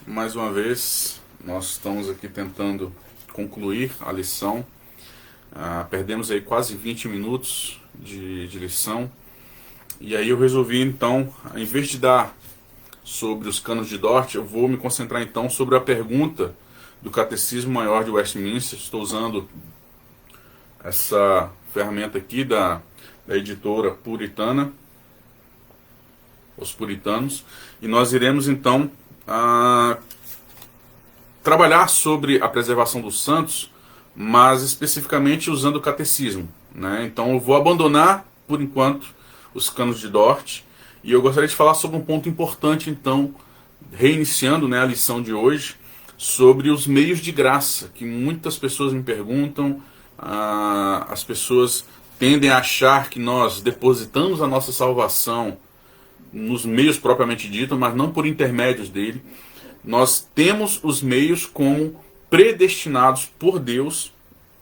mais uma vez nós estamos aqui tentando concluir a lição. Perdemos aí quase 20 minutos de lição. E aí eu resolvi então, em vez de dar sobre os canos de Dort, eu vou me concentrar então sobre a pergunta do Catecismo Maior de Westminster. Estou usando essa ferramenta aqui da editora puritana, Os Puritanos, e nós iremos então trabalhar sobre a preservação dos santos, mas especificamente usando o catecismo, né? Então eu vou abandonar por enquanto os canos de Dort, e eu gostaria de falar sobre um ponto importante, então, reiniciando, né, a lição de hoje, sobre os meios de graça, que muitas pessoas me perguntam. As pessoas tendem a achar que nós depositamos a nossa salvação nos meios propriamente dito, mas não por intermédios dele. Nós temos os meios como predestinados por Deus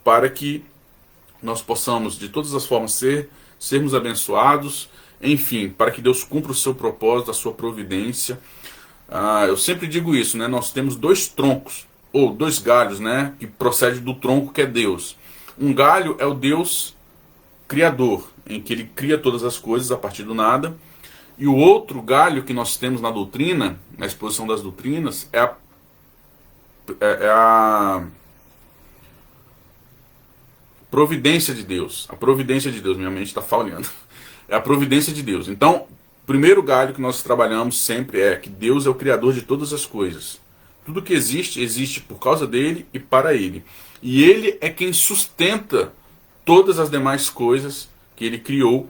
para que nós possamos de todas as formas sermos abençoados, enfim, para que Deus cumpra o seu propósito, a sua providência. Eu sempre digo isso, né? Nós temos dois troncos, ou dois galhos, né? Que procede do tronco que é Deus. Um galho é o Deus criador, em que ele cria todas as coisas a partir do nada. E o outro galho que nós temos na doutrina, na exposição das doutrinas, é a providência de Deus. A providência de Deus, minha mente está falhando. É a providência de Deus. Então, o primeiro galho que nós trabalhamos sempre é que Deus é o criador de todas as coisas. Tudo que existe, existe por causa dele e para ele. E ele é quem sustenta todas as demais coisas que ele criou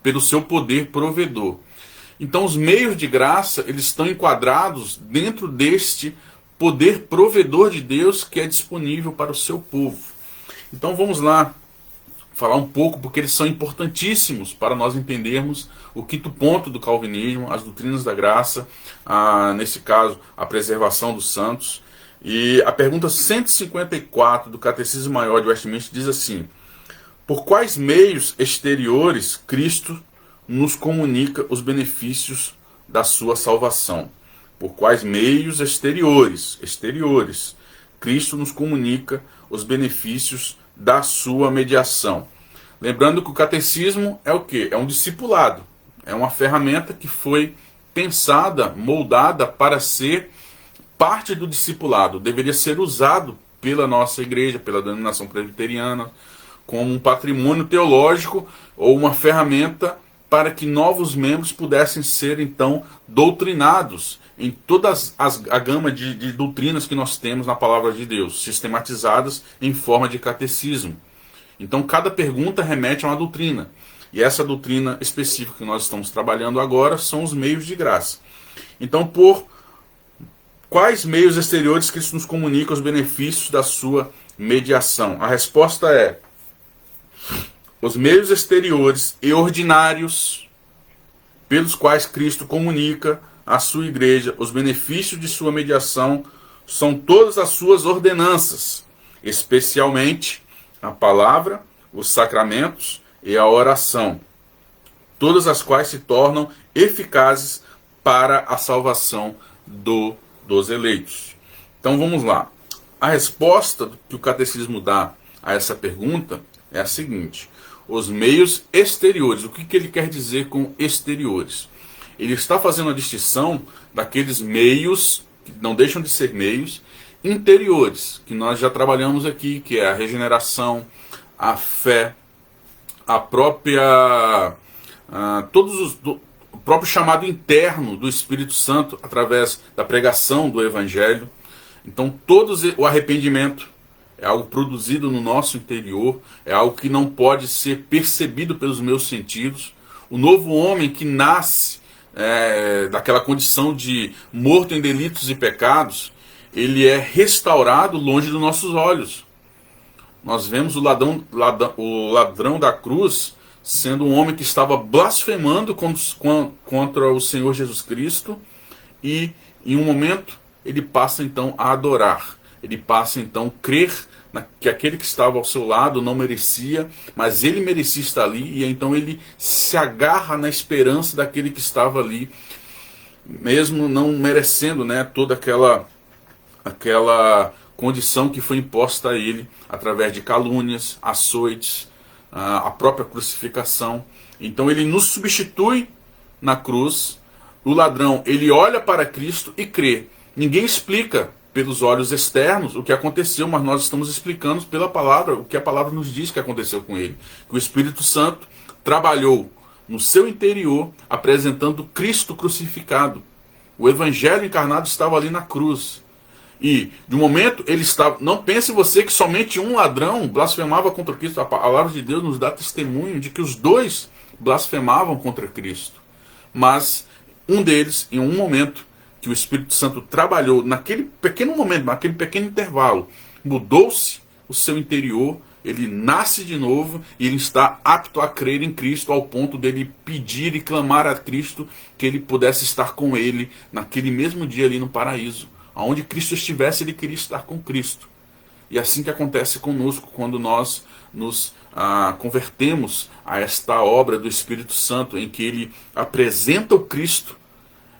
pelo seu poder provedor. Então os meios de graça, eles estão enquadrados dentro deste poder provedor de Deus que é disponível para o seu povo. Então vamos lá falar um pouco, porque eles são importantíssimos para nós entendermos o quinto ponto do calvinismo, as doutrinas da graça, nesse caso a preservação dos santos. E a pergunta 154 do Catecismo Maior de Westminster diz assim: por quais meios exteriores Cristo nos comunica os benefícios da sua salvação? Por quais meios exteriores Cristo nos comunica os benefícios da sua mediação? Lembrando que o catecismo é o quê? É um discipulado. É uma ferramenta que foi pensada, moldada para ser parte do discipulado. Deveria ser usado pela nossa igreja, pela denominação presbiteriana, como um patrimônio teológico ou uma ferramenta para que novos membros pudessem ser então doutrinados em toda a gama de doutrinas que nós temos na palavra de Deus, sistematizadas em forma de catecismo. Então cada pergunta remete a uma doutrina, e essa doutrina específica que nós estamos trabalhando agora são os meios de graça. Então, por quais meios exteriores Cristo nos comunica os benefícios da sua mediação? A resposta é: os meios exteriores e ordinários pelos quais Cristo comunica à sua igreja os benefícios de sua mediação são todas as suas ordenanças, especialmente a palavra, os sacramentos e a oração, todas as quais se tornam eficazes para a salvação dos eleitos. Então vamos lá. A resposta que o catecismo dá a essa pergunta é a seguinte: os meios exteriores. O que ele quer dizer com exteriores? Ele está fazendo a distinção daqueles meios, que não deixam de ser meios, interiores, que nós já trabalhamos aqui, que é a regeneração, a fé, a própria... o próprio chamado interno do Espírito Santo, através da pregação do Evangelho. Então, o arrependimento é algo produzido no nosso interior, é algo que não pode ser percebido pelos meus sentidos. O novo homem que nasce daquela condição de morto em delitos e pecados, ele é restaurado longe dos nossos olhos. Nós vemos o ladrão da cruz sendo um homem que estava blasfemando contra o Senhor Jesus Cristo, e em um momento ele passa então a adorar. Ele passa então a crer que aquele que estava ao seu lado não merecia, mas ele merecia estar ali, e então ele se agarra na esperança daquele que estava ali. mesmo não merecendo, né, toda aquela condição que foi imposta a ele através de calúnias, açoites, a própria crucificação. Então ele nos substitui na cruz. O ladrão, ele olha para Cristo e crê. Ninguém explica pelos olhos externos o que aconteceu, mas nós estamos explicando pela palavra o que a palavra nos diz que aconteceu com ele. Que o Espírito Santo trabalhou no seu interior, apresentando Cristo crucificado. O Evangelho encarnado estava ali na cruz. E, de um momento, ele estava... Não pense você que somente um ladrão blasfemava contra Cristo. A palavra de Deus nos dá testemunho de que os dois blasfemavam contra Cristo. Mas um deles, em um momento, que o Espírito Santo trabalhou, naquele pequeno momento, naquele pequeno intervalo, mudou-se o seu interior, ele nasce de novo e ele está apto a crer em Cristo ao ponto dele pedir e clamar a Cristo que ele pudesse estar com ele naquele mesmo dia ali no paraíso. Aonde Cristo estivesse, ele queria estar com Cristo. E assim que acontece conosco quando nós nos convertemos a esta obra do Espírito Santo, em que ele apresenta o Cristo,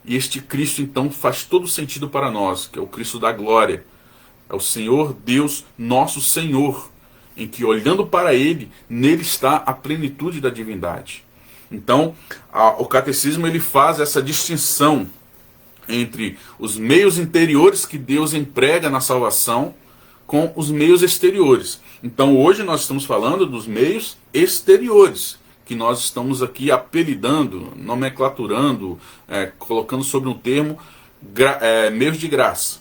e este Cristo então faz todo sentido para nós, que é o Cristo da glória. É o Senhor Deus, nosso Senhor, em que olhando para ele, nele está a plenitude da divindade. Então, o catecismo ele faz essa distinção entre os meios interiores que Deus emprega na salvação com os meios exteriores. Então hoje nós estamos falando dos meios exteriores, que nós estamos aqui apelidando, nomenclaturando, colocando sobre um termo meios de graça.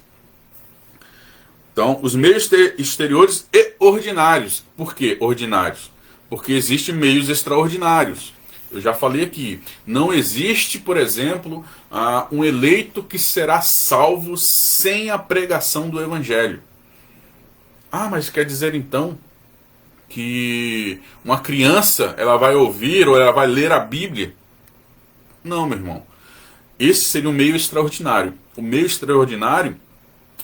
Então, os meios exteriores e ordinários. Por que ordinários? Porque existem meios extraordinários. Eu já falei aqui, não existe, por exemplo, um eleito que será salvo sem a pregação do Evangelho. Mas quer dizer então que uma criança ela vai ouvir ou ela vai ler a Bíblia? Não, meu irmão. Esse seria um meio extraordinário. O meio extraordinário,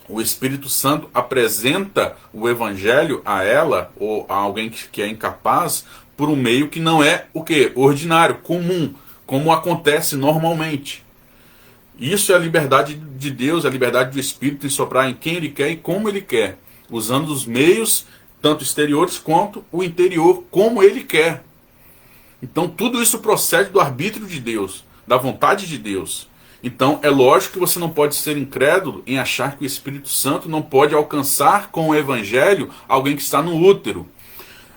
o Espírito Santo apresenta o Evangelho a ela ou a alguém que é incapaz por um meio que não é o quê? Ordinário, comum, como acontece normalmente. Isso é a liberdade de Deus, a liberdade do Espírito em soprar em quem Ele quer e como Ele quer, usando os meios, tanto exteriores quanto o interior, como Ele quer. Então tudo isso procede do arbítrio de Deus, da vontade de Deus. Então é lógico que você não pode ser incrédulo em achar que o Espírito Santo não pode alcançar com o Evangelho alguém que está no útero.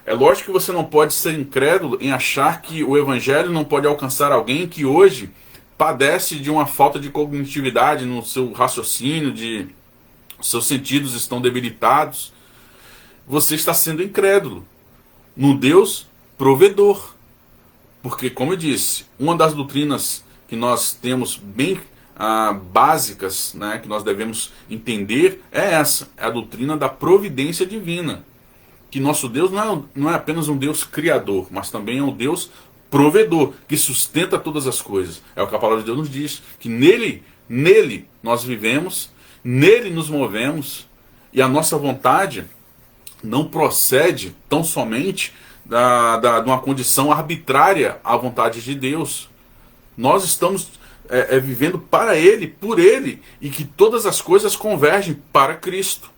É lógico que você não pode ser incrédulo em achar que o Evangelho não pode alcançar alguém que hoje padece de uma falta de cognitividade no seu raciocínio, seus sentidos estão debilitados. Você está sendo incrédulo no Deus provedor. Porque, como eu disse, uma das doutrinas que nós temos bem básicas, né, que nós devemos entender, é essa, é a doutrina da providência divina. Que nosso Deus não é apenas um Deus criador, mas também é um Deus provedor, que sustenta todas as coisas. É o que a palavra de Deus nos diz, que nele nós vivemos, nele nos movemos, e a nossa vontade não procede tão somente de uma condição arbitrária à vontade de Deus. Nós estamos vivendo para Ele, por Ele, e que todas as coisas convergem para Cristo.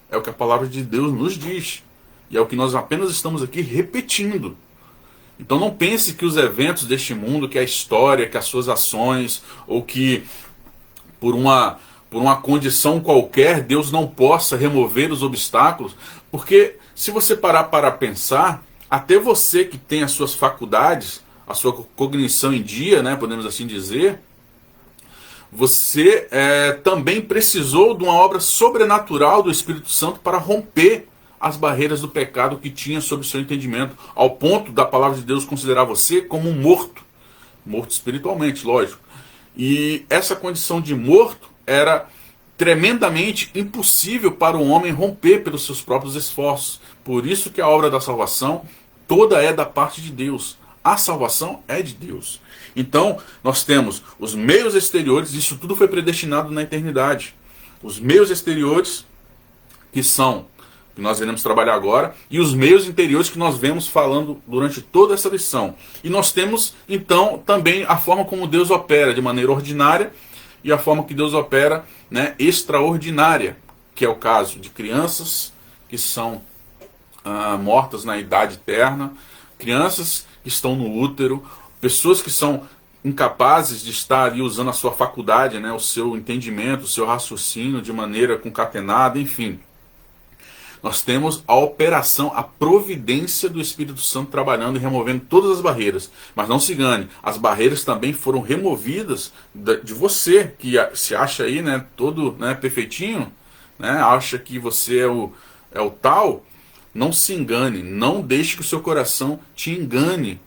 É o que a palavra de Deus nos diz. E é o que nós apenas estamos aqui repetindo. Então não pense que os eventos deste mundo, que a história, que as suas ações, ou que por uma condição qualquer Deus não possa remover os obstáculos. Porque se você parar para pensar, até você que tem as suas faculdades, a sua cognição em dia, né, podemos assim dizer, você também precisou de uma obra sobrenatural do Espírito Santo para romper as barreiras do pecado que tinha sobre o seu entendimento, ao ponto da palavra de Deus considerar você como um morto espiritualmente, lógico. E essa condição de morto era tremendamente impossível para o homem romper pelos seus próprios esforços. Por isso que a obra da salvação toda é da parte de Deus. A salvação é de Deus. Então, nós temos os meios exteriores, isso tudo foi predestinado na eternidade. Os meios exteriores, que nós iremos trabalhar agora, e os meios interiores que nós vemos falando durante toda essa lição. E nós temos, então, também a forma como Deus opera de maneira ordinária e a forma que Deus opera, né, extraordinária, que é o caso de crianças que são mortas na idade eterna, crianças que estão no útero, pessoas que são incapazes de estar ali usando a sua faculdade, né, o seu entendimento, o seu raciocínio de maneira concatenada, enfim. Nós temos a operação, a providência do Espírito Santo trabalhando e removendo todas as barreiras. Mas não se engane, as barreiras também foram removidas de você, que se acha aí, né, todo, né, perfeitinho, né, acha que você é o tal. Não se engane, não deixe que o seu coração te engane,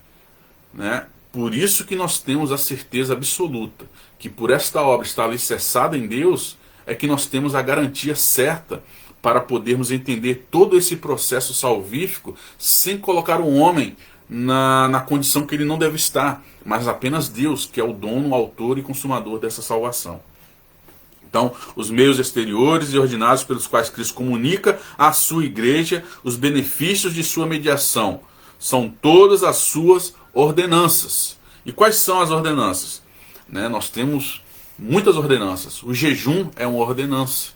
né? Por isso que nós temos a certeza absoluta que por esta obra estar alicerçada em Deus, é que nós temos a garantia certa para podermos entender todo esse processo salvífico sem colocar o homem na condição que ele não deve estar, mas apenas Deus, que é o dono, autor e consumador dessa salvação. Então, os meios exteriores e ordinários pelos quais Cristo comunica à sua igreja os benefícios de sua mediação são todas as suas ordenanças. E quais são as ordenanças? Né? Nós temos muitas ordenanças. O jejum é uma ordenança.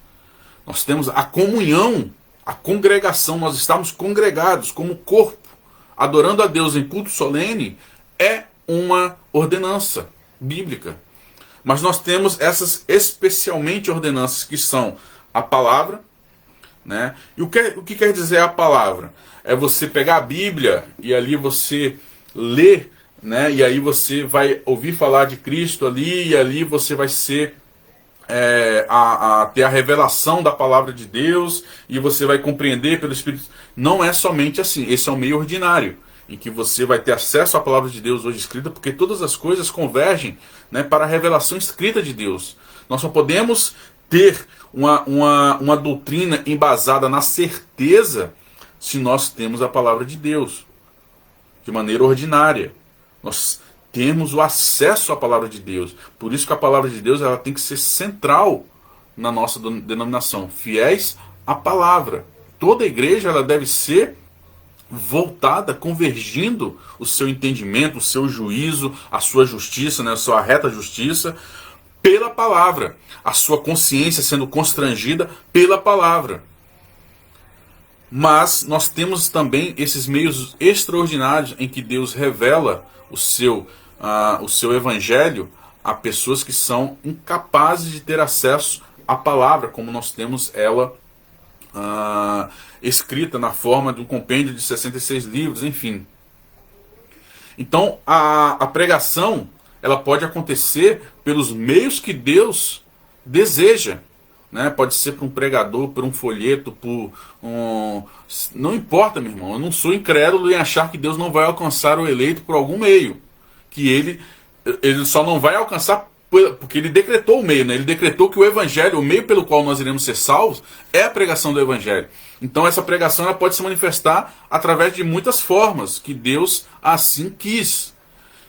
Nós temos a comunhão, a congregação, nós estamos congregados como corpo, adorando a Deus em culto solene, é uma ordenança bíblica. Mas nós temos essas especialmente ordenanças que são a palavra, né? E o que quer dizer a palavra? É você pegar a Bíblia e ali você ler, né? E aí você vai ouvir falar de Cristo ali, e ali você vai ser ter a revelação da palavra de Deus, e você vai compreender pelo Espírito. Não é somente assim, esse é o meio ordinário, em que você vai ter acesso à palavra de Deus hoje escrita, porque todas as coisas convergem, né, para a revelação escrita de Deus. Nós só podemos ter uma doutrina embasada na certeza se nós temos a palavra de Deus, de maneira ordinária. Nós temos o acesso à palavra de Deus. Por isso que a palavra de Deus ela tem que ser central na nossa denominação. Fiéis à palavra. Toda igreja ela deve ser voltada, convergindo o seu entendimento, o seu juízo, a sua justiça, né, a sua reta justiça, pela palavra. A sua consciência sendo constrangida pela palavra. Mas nós temos também esses meios extraordinários em que Deus revela o seu evangelho a pessoas que são incapazes de ter acesso à palavra, como nós temos ela escrita na forma de um compêndio de 66 livros, enfim. Então a pregação ela pode acontecer pelos meios que Deus deseja, né? Pode ser por um pregador, por um folheto, por não importa, meu irmão. Eu não sou incrédulo em achar que Deus não vai alcançar o eleito por algum meio, que ele só não vai alcançar porque ele decretou o meio, né? Ele decretou que o evangelho, o meio pelo qual nós iremos ser salvos, é a pregação do evangelho. Então essa pregação ela pode se manifestar através de muitas formas que Deus assim quis.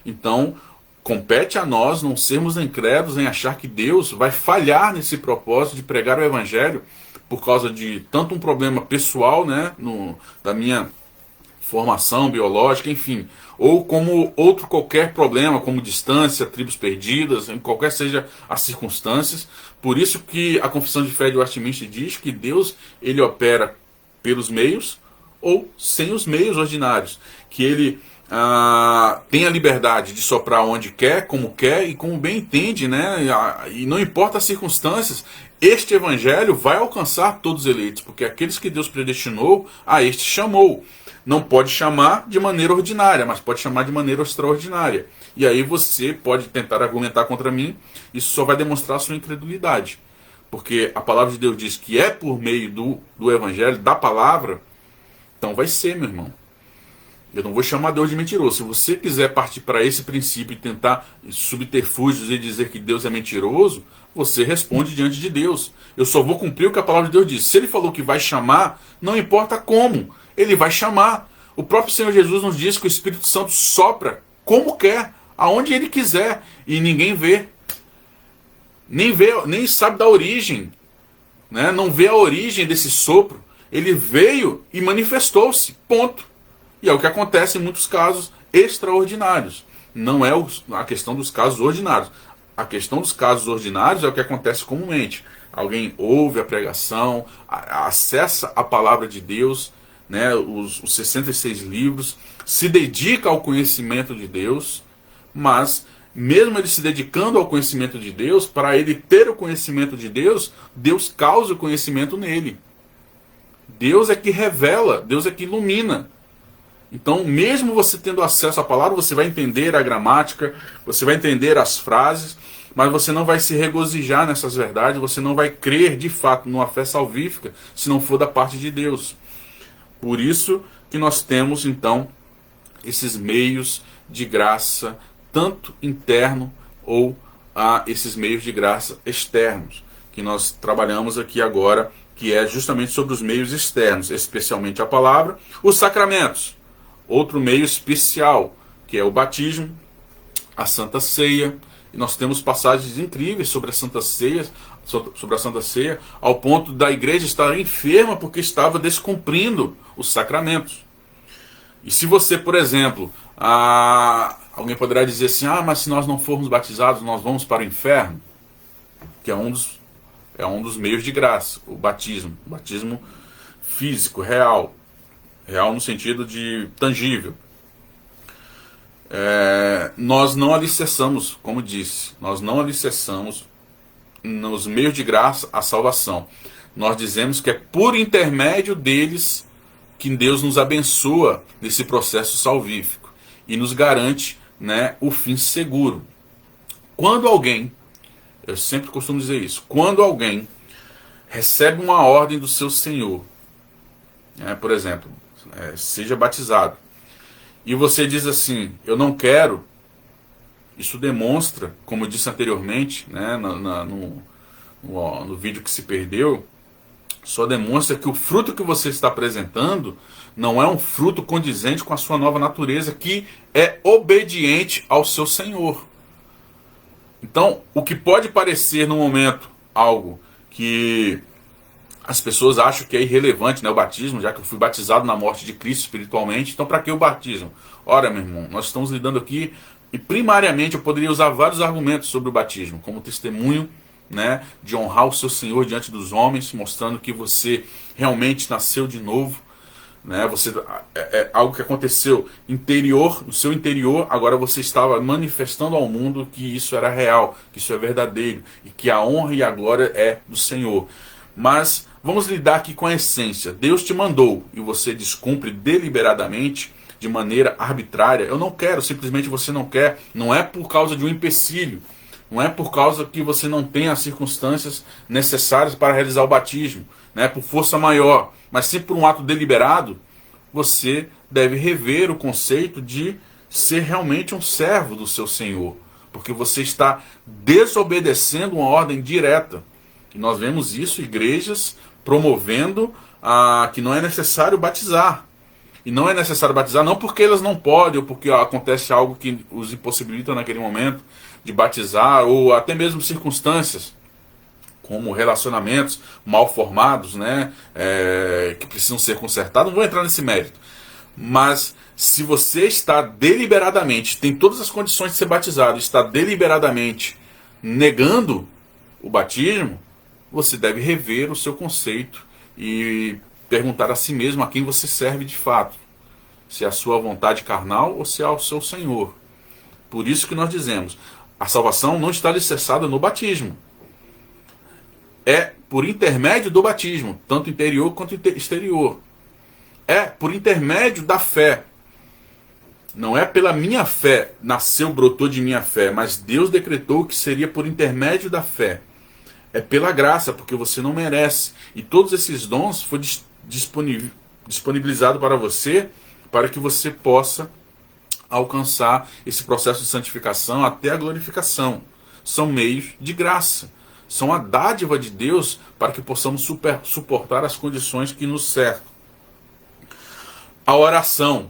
Então compete a nós não sermos incrédulos em achar que Deus vai falhar nesse propósito de pregar o evangelho por causa de tanto um problema pessoal, né, da minha formação biológica, enfim, ou como outro qualquer problema, como distância, tribos perdidas, em qualquer seja as circunstâncias. Por isso que a Confissão de Fé de Westminster diz que Deus ele opera pelos meios ou sem os meios ordinários, que ele tem a liberdade de soprar onde quer e como bem entende, né? E não importa as circunstâncias, este evangelho vai alcançar todos os eleitos, porque aqueles que Deus predestinou, a este chamou. Não pode chamar de maneira ordinária, mas pode chamar de maneira extraordinária. E aí você pode tentar argumentar contra mim, isso só vai demonstrar a sua incredulidade. Porque a palavra de Deus diz que é por meio do evangelho, da palavra, então vai ser, meu irmão. Eu não vou chamar Deus de mentiroso. Se você quiser partir para esse princípio e tentar subterfúgios e dizer que Deus é mentiroso, você responde diante de Deus. Eu só vou cumprir o que a palavra de Deus diz. Se ele falou que vai chamar, não importa como, ele vai chamar. O próprio Senhor Jesus nos diz que o Espírito Santo sopra como quer, aonde ele quiser, e ninguém vê. Nem sabe da origem, né? Não vê a origem desse sopro. Ele veio e manifestou-se, ponto. E é o que acontece em muitos casos extraordinários. Não é a questão dos casos ordinários. a questão dos casos ordinários é o que acontece comumente. Alguém ouve a pregação, acessa a palavra de Deus, né, os 66 livros, se dedica ao conhecimento de Deus, mas mesmo ele se dedicando ao conhecimento de Deus, para ele ter o conhecimento de Deus, Deus causa o conhecimento nele. Deus é que revela, Deus é que ilumina. Então, mesmo você tendo acesso à palavra, você vai entender a gramática, você vai entender as frases, mas você não vai se regozijar nessas verdades, você não vai crer de fato numa fé salvífica, se não for da parte de Deus. Por isso que nós temos, então, esses meios de graça, tanto interno ou esses meios de graça externos, que nós trabalhamos aqui agora, que é justamente sobre os meios externos, especialmente a palavra, os sacramentos. Outro meio especial, que é o batismo, a Santa Ceia. E nós temos passagens incríveis sobre a Santa Ceia, ao ponto da igreja estar enferma porque estava descumprindo os sacramentos. E se você, por exemplo, alguém poderá dizer assim, mas se nós não formos batizados, nós vamos para o inferno, que é um dos meios de graça, o batismo físico, real no sentido de tangível. Nós não alicerçamos, como disse, nós não alicerçamos nos meios de graça a salvação. Nós dizemos que é por intermédio deles que Deus nos abençoa nesse processo salvífico e nos garante, né, o fim seguro. Quando alguém, eu sempre costumo dizer isso, quando alguém recebe uma ordem do seu Senhor, por exemplo, seja batizado, e você diz assim, eu não quero, isso demonstra, como eu disse anteriormente, né, no vídeo que se perdeu, só demonstra que o fruto que você está apresentando não é um fruto condizente com a sua nova natureza, que é obediente ao seu Senhor. Então, o que pode parecer no momento algo que as pessoas acham que é irrelevante, né, o batismo, já que eu fui batizado na morte de Cristo espiritualmente, então para que o batismo? Ora, meu irmão, nós estamos lidando aqui, e primariamente eu poderia usar vários argumentos sobre o batismo, como testemunho, né, de honrar o seu Senhor diante dos homens, mostrando que você realmente nasceu de novo, né, é algo que aconteceu no seu interior, agora você estava manifestando ao mundo que isso era real, que isso é verdadeiro, e que a honra e a glória é do Senhor. Mas vamos lidar aqui com a essência. Deus te mandou e você descumpre deliberadamente, de maneira arbitrária. Eu não quero, simplesmente você não quer. Não é por causa de um empecilho. Não é por causa que você não tem as circunstâncias necessárias para realizar o batismo, né, por força maior. Mas sim por um ato deliberado, você deve rever o conceito de ser realmente um servo do seu Senhor. Porque você está desobedecendo uma ordem direta. E nós vemos isso, igrejas promovendo que não é necessário batizar. E não é necessário batizar não porque elas não podem, ou porque acontece algo que os impossibilita naquele momento de batizar, ou até mesmo circunstâncias, como relacionamentos mal formados, né, que precisam ser consertados. Não vou entrar nesse mérito. Mas se você está deliberadamente, tem todas as condições de ser batizado, está deliberadamente negando o batismo, você deve rever o seu conceito e perguntar a si mesmo a quem você serve de fato. Se é a sua vontade carnal ou se é ao seu Senhor. Por isso que nós dizemos, a salvação não está alicerçada no batismo. É por intermédio do batismo, tanto interior quanto exterior. É por intermédio da fé. Não é pela minha fé, brotou de minha fé, mas Deus decretou que seria por intermédio da fé. É pela graça, porque você não merece. E todos esses dons foram disponibilizados para você, para que você possa alcançar esse processo de santificação até a glorificação. São meios de graça. São a dádiva de Deus para que possamos suportar as condições que nos cercam. A oração.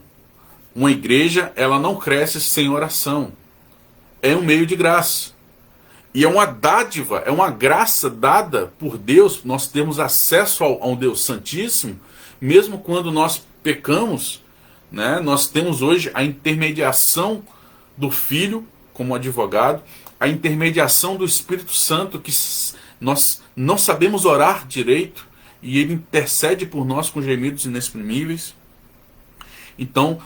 Uma igreja, ela não cresce sem oração. É um meio de graça. E é uma dádiva, é uma graça dada por Deus. Nós temos acesso ao Deus Santíssimo, mesmo quando nós pecamos, né? Nós temos hoje a intermediação do Filho como advogado, a intermediação do Espírito Santo, que nós não sabemos orar direito, e ele intercede por nós com gemidos inexprimíveis. Então,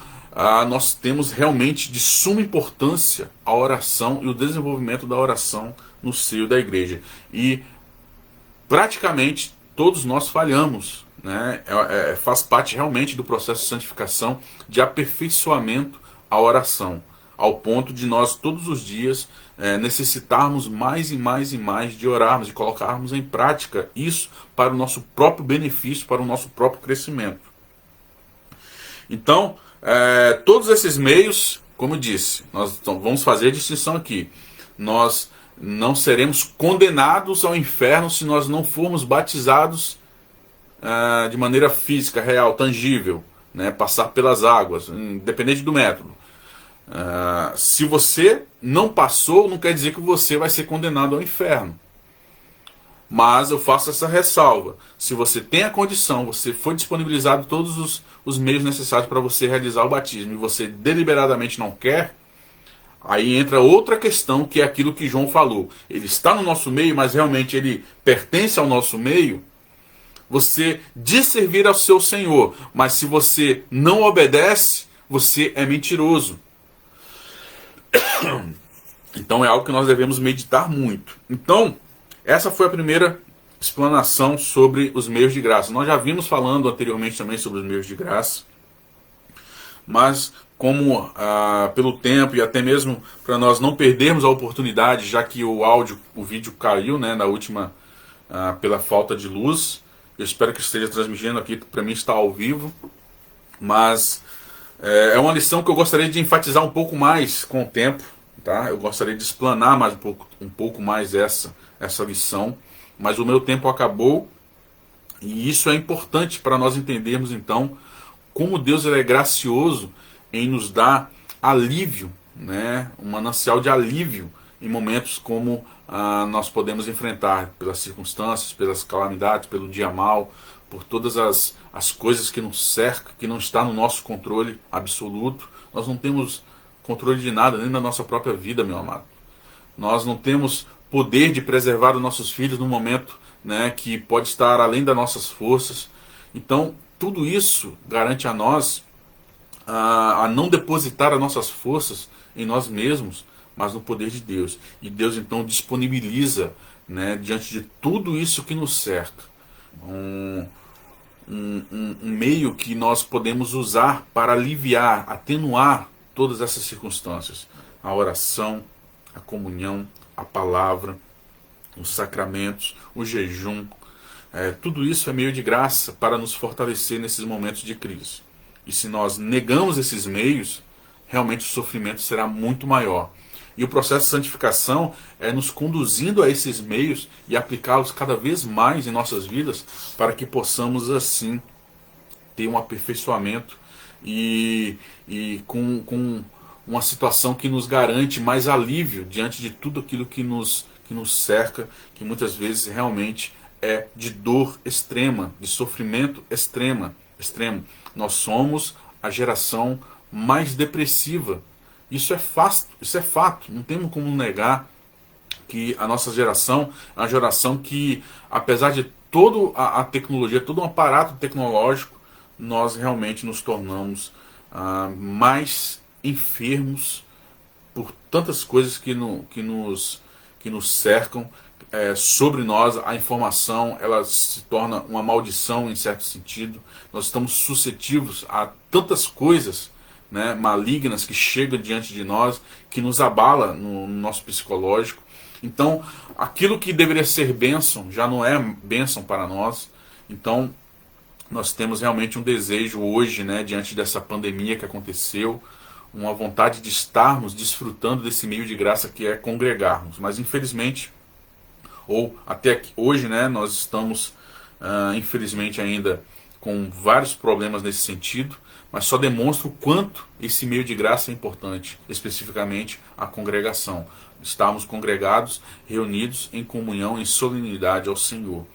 nós temos realmente de suma importância a oração e o desenvolvimento da oração no seio da igreja. E praticamente todos nós falhamos, né? Faz parte realmente do processo de santificação, de aperfeiçoamento a oração, ao ponto de nós todos os dias necessitarmos mais e mais e mais de orarmos, de colocarmos em prática isso para o nosso próprio benefício, para o nosso próprio crescimento. Então, todos esses meios, como eu disse, nós vamos fazer a distinção aqui. Nós não seremos condenados ao inferno se nós não formos batizados de maneira física, real, tangível, né? Passar pelas águas, independente do método. Se você não passou, não quer dizer que você vai ser condenado ao inferno. Mas eu faço essa ressalva: se você tem a condição, você foi disponibilizado todos os meios necessários para você realizar o batismo, e você deliberadamente não quer, aí entra outra questão, que é aquilo que João falou. Ele está no nosso meio, mas realmente ele pertence ao nosso meio. Você diz servir ao seu Senhor, mas se você não obedece, você é mentiroso. Então é algo que nós devemos meditar muito. Então, essa foi a primeira explanação sobre os meios de graça. Nós já vimos falando anteriormente também sobre os meios de graça, mas como pelo tempo e até mesmo para nós não perdermos a oportunidade, já que o vídeo caiu, né, na última, pela falta de luz. Eu espero que esteja transmitindo aqui, para mim está ao vivo, mas é uma lição que eu gostaria de enfatizar um pouco mais com o tempo, tá? Eu gostaria de explanar mais um pouco mais essa lição, mas o meu tempo acabou, e isso é importante para nós entendermos então como Deus é gracioso em nos dar alívio, né? Um manancial de alívio em momentos como nós podemos enfrentar, pelas circunstâncias, pelas calamidades, pelo dia mal, por todas as coisas que nos cercam, que não está no nosso controle absoluto. Nós não temos controle de nada, nem da nossa própria vida, meu amado. Nós não temos poder de preservar os nossos filhos num momento, né, que pode estar além das nossas forças. Então, tudo isso garante a nós a não depositar as nossas forças em nós mesmos, mas no poder de Deus. E Deus então disponibiliza, né, diante de tudo isso que nos cerca, um meio que nós podemos usar para aliviar, atenuar todas essas circunstâncias: a oração, a comunhão, a palavra, os sacramentos, o jejum. Tudo isso é meio de graça para nos fortalecer nesses momentos de crise. E se nós negamos esses meios, realmente o sofrimento será muito maior. E o processo de santificação é nos conduzindo a esses meios e aplicá-los cada vez mais em nossas vidas, para que possamos assim ter um aperfeiçoamento e com uma situação que nos garante mais alívio diante de tudo aquilo que nos cerca, que muitas vezes realmente é de dor extrema, de sofrimento extremo. Nós somos a geração mais depressiva. Isso é fato, não temos como negar que a nossa geração é uma geração que, apesar de toda a tecnologia, todo um aparato tecnológico, nós realmente nos tornamos mais enfermos por tantas coisas que nos cercam. Sobre nós, a informação ela se torna uma maldição em certo sentido. Nós estamos suscetíveis a tantas coisas, né, malignas que chegam diante de nós, que nos abala no nosso psicológico. Então, aquilo que deveria ser bênção já não é bênção para nós. Então, nós temos realmente um desejo hoje, né, diante dessa pandemia que aconteceu, uma vontade de estarmos desfrutando desse meio de graça que é congregarmos. Mas, infelizmente, ou até hoje, né, nós estamos, infelizmente, ainda com vários problemas nesse sentido, mas só demonstra o quanto esse meio de graça é importante, especificamente a congregação. Estarmos congregados, reunidos em comunhão, em solenidade ao Senhor.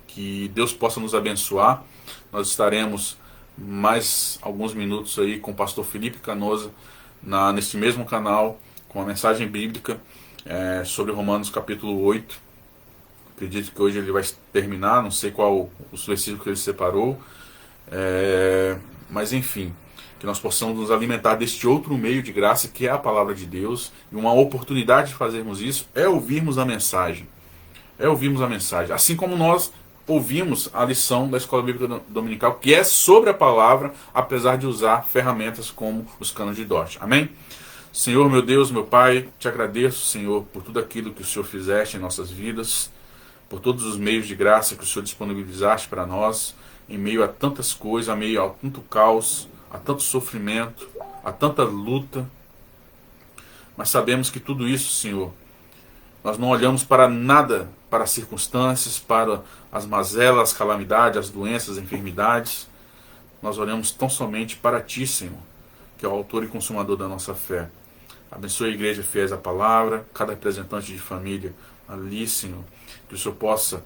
Que Deus possa nos abençoar. Nós estaremos mais alguns minutos aí com o pastor Felipe Canosa, nesse mesmo canal, com a mensagem bíblica sobre Romanos capítulo 8. Acredito que hoje ele vai terminar, não sei qual os versículos que ele separou, mas enfim, que nós possamos nos alimentar deste outro meio de graça que é a palavra de Deus, e uma oportunidade de fazermos isso é ouvirmos a mensagem. Assim como nós ouvimos a lição da Escola Bíblica Dominical, que é sobre a palavra, apesar de usar ferramentas como os canos de Dort. Amém? Senhor, meu Deus, meu Pai, te agradeço, Senhor, por tudo aquilo que o Senhor fizeste em nossas vidas, por todos os meios de graça que o Senhor disponibilizaste para nós, em meio a tantas coisas, a meio a tanto caos, a tanto sofrimento, a tanta luta. Mas sabemos que tudo isso, Senhor, nós não olhamos para nada, para as circunstâncias, para as mazelas, as calamidades, as doenças, as enfermidades. Nós olhamos tão somente para Ti, Senhor, que é o autor e consumador da nossa fé. Abençoe a igreja fiéis à palavra, cada representante de família ali, Senhor, que o Senhor possa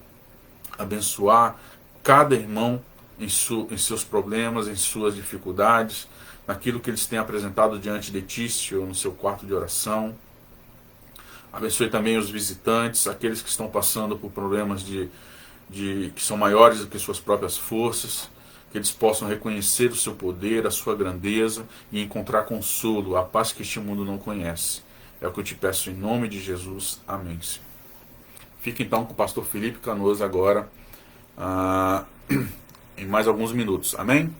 abençoar cada irmão em seus problemas, em suas dificuldades, naquilo que eles têm apresentado diante de Ti, Senhor, no seu quarto de oração. Abençoe também os visitantes, aqueles que estão passando por problemas que são maiores do que suas próprias forças, que eles possam reconhecer o seu poder, a sua grandeza e encontrar consolo, a paz que este mundo não conhece. É o que eu te peço em nome de Jesus. Amém. Fique então com o pastor Felipe Canoso agora, em mais alguns minutos. Amém?